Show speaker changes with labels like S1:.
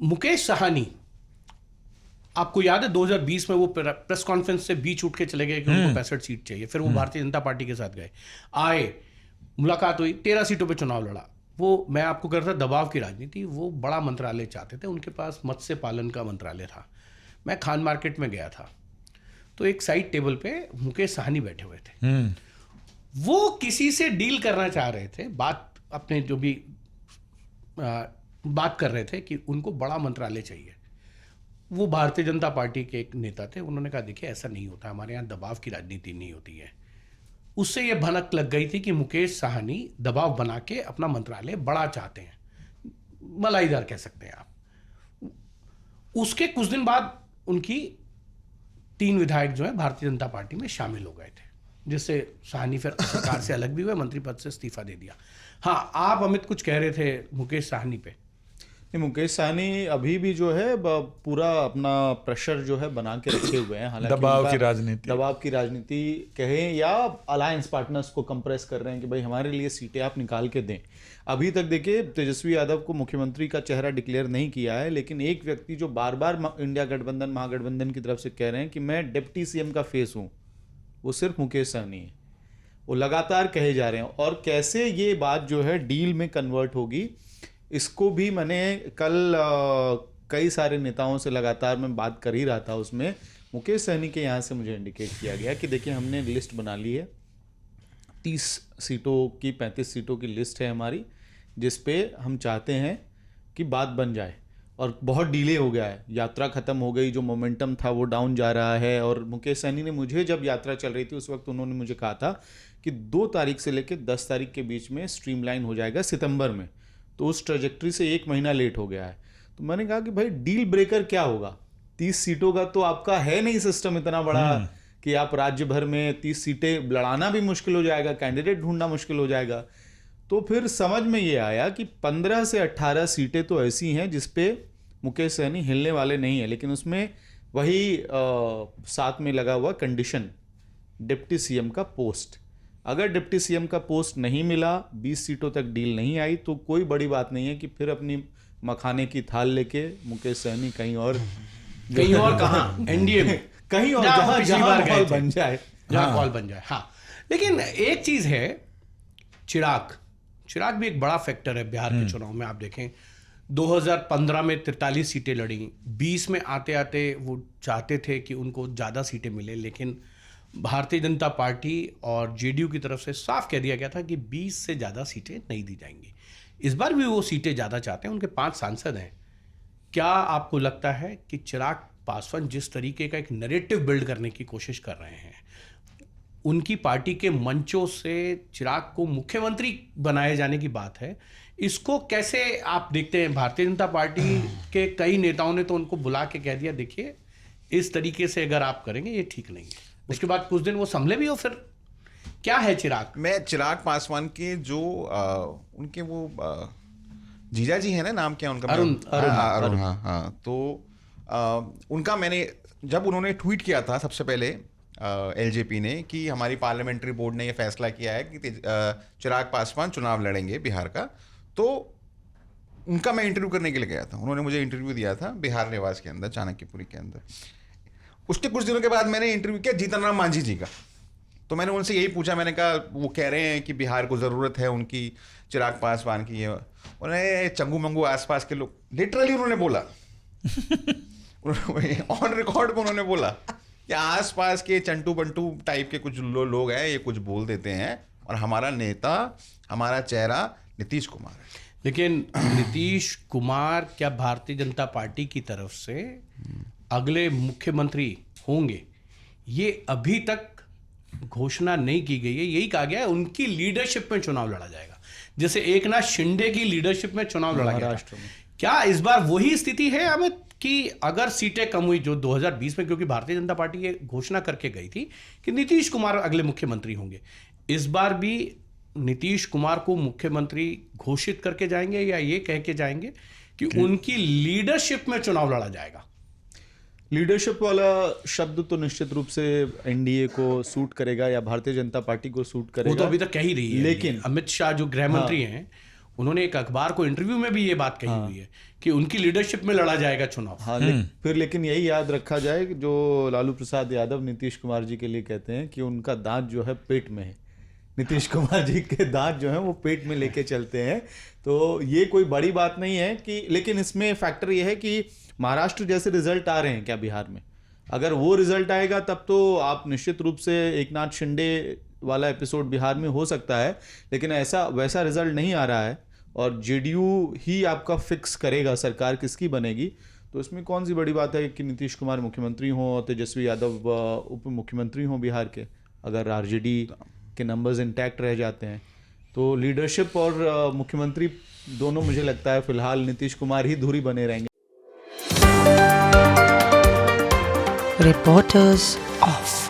S1: मुकेश साहनी, आपको याद है 2020 में वो प्रेस कॉन्फ्रेंस से बीच उठ के चले गए कि उनको 65 सीट चाहिए, फिर वो भारतीय जनता पार्टी के साथ गए, आए, मुलाकात हुई, 13 सीटों पे चुनाव लड़ा। वो मैं आपको कर रहा था दबाव की राजनीति, वो बड़ा मंत्रालय चाहते थे, उनके पास मत्स्य पालन का मंत्रालय था। मैं खान मार्केट में गया था, तो एक साइड टेबल पे मुकेश साहनी बैठे हुए थे। वो किसी से डील करना चाह रहे थे, बात अपने जो भी बात कर रहे थे कि उनको बड़ा मंत्रालय चाहिए। वो भारतीय जनता पार्टी के एक नेता थे, उन्होंने कहा देखिए ऐसा नहीं होता, हमारे यहाँ दबाव की राजनीति नहीं होती है। उससे ये भनक लग गई थी कि मुकेश साहनी दबाव बना के अपना मंत्रालय बड़ा चाहते हैं, मलाईदार कह सकते हैं आप। उसके कुछ दिन बाद उनकी 3 विधायक जो है भारतीय जनता पार्टी में शामिल हो गए थे, जिससे साहनी फिर सरकार से अलग भी हुए, मंत्री पद से इस्तीफा दे दिया। हाँ, आप अमित कुछ कह रहे थे मुकेश साहनी पे।
S2: मुकेश साहनी अभी भी जो है पूरा अपना प्रेशर जो है बना के रखे हुए हैं। हालांकि
S3: दबाव की राजनीति
S2: कहें या अलायंस पार्टनर्स को कंप्रेस कर रहे हैं कि भाई हमारे लिए सीटें आप निकाल के दें। अभी तक देखिए तेजस्वी यादव को मुख्यमंत्री का चेहरा डिक्लेयर नहीं किया है, लेकिन एक व्यक्ति जो बार बार इंडिया गठबंधन महागठबंधन की तरफ से कह रहे हैं कि मैं डिप्टी सीएम का फेस हूं, वो सिर्फ मुकेश साहनी है। वो लगातार कहे जा रहे हैं, और कैसे ये बात जो है डील में कन्वर्ट होगी, इसको भी मैंने कल कई सारे नेताओं से लगातार मैं बात कर ही रहा था। उसमें मुकेश साहनी के यहाँ से मुझे इंडिकेट किया गया कि देखिए हमने लिस्ट बना ली है, 30 सीटों की 35 सीटों की लिस्ट है हमारी, जिस पे हम चाहते हैं कि बात बन जाए। और बहुत डिले हो गया है, यात्रा खत्म हो गई, जो मोमेंटम था वो डाउन जा रहा है। और मुकेश साहनी ने मुझे, जब यात्रा चल रही थी उस वक्त उन्होंने मुझे कहा था कि 2 तारीख से लेकर 10 तारीख के बीच में स्ट्रीमलाइन हो जाएगा सितंबर में, तो उस ट्रैजेक्टरी से 1 महीना लेट हो गया है। तो मैंने कहा कि भाई डील ब्रेकर क्या होगा, 30 सीटों का तो आपका है नहीं सिस्टम इतना बड़ा कि आप राज्य भर में 30 सीटें लड़ाना भी मुश्किल हो जाएगा, कैंडिडेट ढूंढना मुश्किल हो जाएगा। तो फिर समझ में ये आया कि 15 से 18 सीटें तो ऐसी हैं जिसपे मुकेश साहनी हिलने वाले नहीं है, लेकिन उसमें वही साथ में लगा हुआ कंडीशन, डिप्टी सीएम का पोस्ट। अगर डिप्टी सीएम का पोस्ट नहीं मिला, 20 सीटों तक डील नहीं आई, तो कोई बड़ी बात नहीं है कि फिर अपनी मखाने की थाल लेके मुकेश साहनी कहीं और
S1: कहाँ एनडीए में
S2: कहीं और जहां कॉल बन जाए,
S1: जहां कॉल बन जाए। हाँ, लेकिन एक चीज है, चिराग भी एक बड़ा फैक्टर है बिहार के चुनाव में। आप देखें 2015 में 43 सीटें लड़ी, 20 में आते आते वो चाहते थे कि उनको ज़्यादा सीटें मिले, लेकिन भारतीय जनता पार्टी और जेडीयू की तरफ से साफ कह दिया गया था कि 20 से ज़्यादा सीटें नहीं दी जाएंगी। इस बार भी वो सीटें ज़्यादा चाहते हैं, उनके 5 सांसद हैं। क्या आपको लगता है कि चिराग पासवान जिस तरीके का एक नैरेटिव बिल्ड करने की कोशिश कर रहे हैं, उनकी पार्टी के मंचों से चिराग को मुख्यमंत्री बनाए जाने की बात है, इसको कैसे आप देखते हैं? भारतीय जनता पार्टी के कई नेताओं ने तो उनको बुला के कह दिया देखिए इस तरीके से अगर आप करेंगे ये ठीक नहीं है। उसके बाद कुछ दिन वो संभले भी हो। फिर क्या है चिराग?
S4: मैं चिराग पासवान के जो उनके वो जीजा जी है ना, नाम क्या उनका? अरुण। हाँ। तो उनका मैंने, जब उन्होंने ट्वीट किया था सबसे पहले एलजेपी ने कि हमारी पार्लियामेंट्री बोर्ड ने ये फैसला किया है कि चिराग पासवान चुनाव लड़ेंगे बिहार का, तो उनका मैं इंटरव्यू करने के लिए गया था। उन्होंने मुझे इंटरव्यू दिया था बिहार निवास के अंदर, चाणक्यपुरी के अंदर। उसके कुछ दिनों के बाद मैंने इंटरव्यू किया जीतन राम मांझी जी का। तो मैंने उनसे यही पूछा, मैंने कहा वो कह रहे हैं कि बिहार को ज़रूरत है उनकी चिराग पासवान की। उन्होंने चंगू मंगू आसपास के लोग, लिटरली उन्होंने बोला ऑन रिकॉर्ड में उन्होंने बोला कि आसपास के चंटू बंटू टाइप के कुछ लोग हैं, ये कुछ बोल देते हैं, और हमारा नेता, हमारा चेहरा नीतीश कुमार है।
S1: लेकिन नीतीश कुमार क्या भारतीय जनता पार्टी की तरफ से अगले मुख्यमंत्री होंगे, ये अभी तक घोषणा नहीं की गई है। यही कहा गया है उनकी लीडरशिप में चुनाव लड़ा जाएगा, जैसे एकनाथ शिंदे की लीडरशिप में चुनाव लड़ा गया था। क्या इस बार वही स्थिति है अमित कि अगर सीटें कम हुई जो 2020 में, क्योंकि भारतीय जनता पार्टी ये घोषणा करके गई थी कि नीतीश कुमार अगले मुख्यमंत्री होंगे, इस बार भी नीतीश कुमार को मुख्यमंत्री घोषित करके जाएंगे या ये कह के जाएंगे कि उनकी लीडरशिप में चुनाव लड़ा जाएगा?
S2: लीडरशिप वाला शब्द तो निश्चित रूप से एनडीए को सूट करेगा या भारतीय जनता पार्टी को सूट करेगा,
S1: वो तो अभी तक कह ही रही है।
S2: लेकिन
S1: अमित शाह जो गृह मंत्री हैं, उन्होंने एक अखबार को इंटरव्यू में भी ये बात कही हुई है कि उनकी लीडरशिप में लड़ा जाएगा चुनाव।
S2: हाँ, फिर लेकिन यही याद रखा जाए कि जो लालू प्रसाद यादव नीतीश कुमार जी के लिए कहते हैं कि उनका दांत जो है पेट में है। नीतीश कुमार जी के दांत जो हैं वो पेट में लेके चलते हैं। तो ये कोई बड़ी बात नहीं है कि, लेकिन इसमें फैक्टर ये है कि महाराष्ट्र जैसे रिजल्ट आ रहे हैं क्या बिहार में? अगर वो रिजल्ट आएगा तब तो आप निश्चित रूप से एकनाथ शिंदे वाला एपिसोड बिहार में हो सकता है, लेकिन ऐसा वैसा रिजल्ट नहीं आ रहा है और जेडीयू ही आपका फिक्स करेगा सरकार किसकी बनेगी। तो इसमें कौन सी बड़ी बात है कि नीतीश कुमार मुख्यमंत्री हों और तेजस्वी यादव उप मुख्यमंत्री हों बिहार के, अगर आरजेडी के नंबर्स इंटैक्ट रह जाते हैं तो लीडरशिप और मुख्यमंत्री दोनों मुझे लगता है फिलहाल नीतीश कुमार ही धुरी बने रहेंगे।
S5: Reporters off.